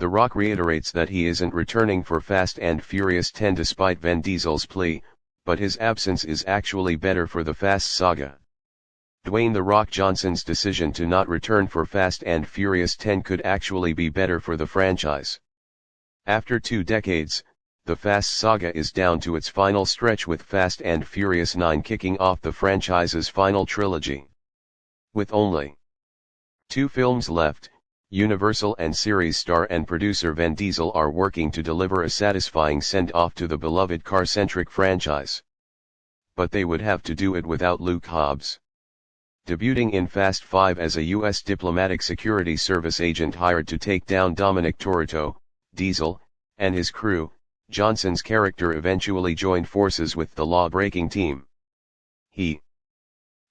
The Rock reiterates that he isn't returning for Fast and Furious 10 despite Vin Diesel's plea, but his absence is actually better for the Fast Saga. Dwayne "The Rock" Johnson's decision to not return for Fast and Furious 10 could actually be better for the franchise. After 2 decades, the Fast Saga is down to its final stretch with Fast and Furious 9 kicking off the franchise's final trilogy. With only 2 films left, Universal and series star and producer Vin Diesel are working to deliver a satisfying send-off to the beloved car-centric franchise. But they would have to do it without Luke Hobbs. Debuting in Fast 5 as a U.S. diplomatic security service agent hired to take down Dominic Torreto, Diesel, and his crew, Johnson's character eventually joined forces with the law-breaking team. He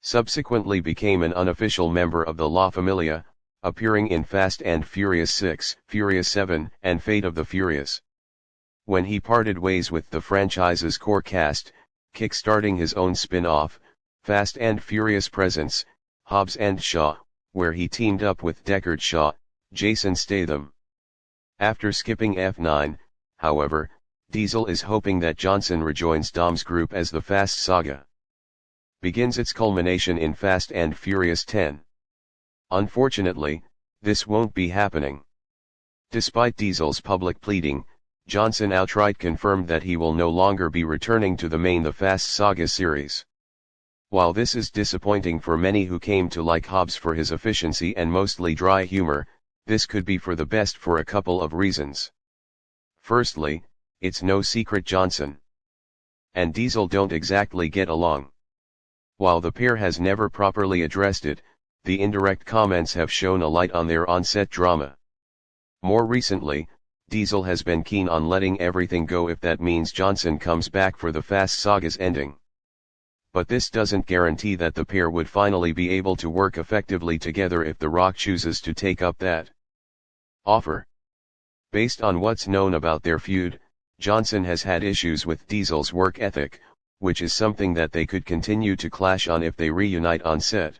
subsequently became an unofficial member of the La Familia, appearing in Fast and Furious 6, Furious 7, and Fate of the Furious. When he parted ways with the franchise's core cast, kick-starting his own spin-off, Fast and Furious Presents, Hobbs and Shaw, where he teamed up with Deckard Shaw, Jason Statham. After skipping F9, however, Diesel is hoping that Johnson rejoins Dom's group as the Fast Saga begins its culmination in Fast and Furious 10. Unfortunately, this won't be happening. Despite Diesel's public pleading, Johnson outright confirmed that he will no longer be returning to the main The Fast Saga series. While this is disappointing for many who came to like Hobbs for his efficiency and mostly dry humor, this could be for the best for a couple of reasons. Firstly, it's no secret Johnson and Diesel don't exactly get along. While the pair has never properly addressed it, the indirect comments have shown a light on their on-set drama. More recently, Diesel has been keen on letting everything go if that means Johnson comes back for the Fast Saga's ending. But this doesn't guarantee that the pair would finally be able to work effectively together if The Rock chooses to take up that offer. Based on what's known about their feud, Johnson has had issues with Diesel's work ethic, which is something that they could continue to clash on if they reunite on set.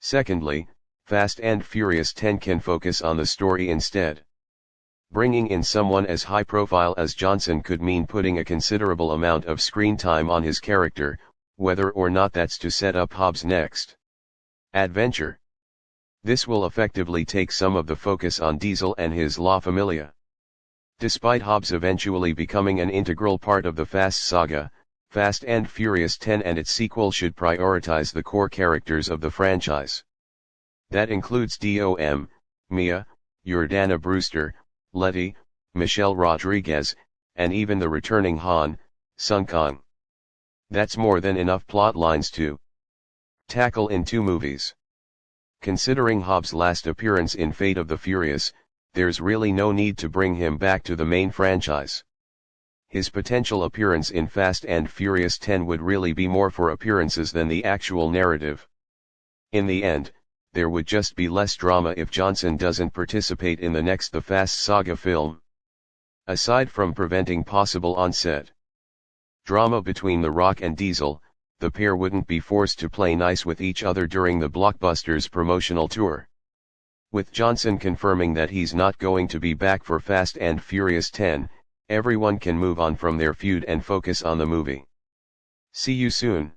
Secondly, Fast and Furious 10 can focus on the story instead. Bringing in someone as high profile as Johnson could mean putting a considerable amount of screen time on his character, whether or not that's to set up Hobbs' next adventure. This will effectively take some of the focus on Diesel and his La Familia. Despite Hobbs eventually becoming an integral part of the Fast Saga, Fast and Furious 10 and its sequel should prioritize the core characters of the franchise. That includes Dom, Mia, Jordana Brewster, Letty, Michelle Rodriguez, and even the returning Han, Sung Kang. That's more than enough plot lines to tackle in 2 movies. Considering Hobbs' last appearance in Fate of the Furious, there's really no need to bring him back to the main franchise. His potential appearance in Fast and Furious 10 would really be more for appearances than the actual narrative. In the end, there would just be less drama if Johnson doesn't participate in the next The Fast Saga film. Aside from preventing possible on-set drama between The Rock and Diesel, the pair wouldn't be forced to play nice with each other during the blockbuster's promotional tour. With Johnson confirming that he's not going to be back for Fast and Furious 10, everyone can move on from their feud and focus on the movie. See you soon.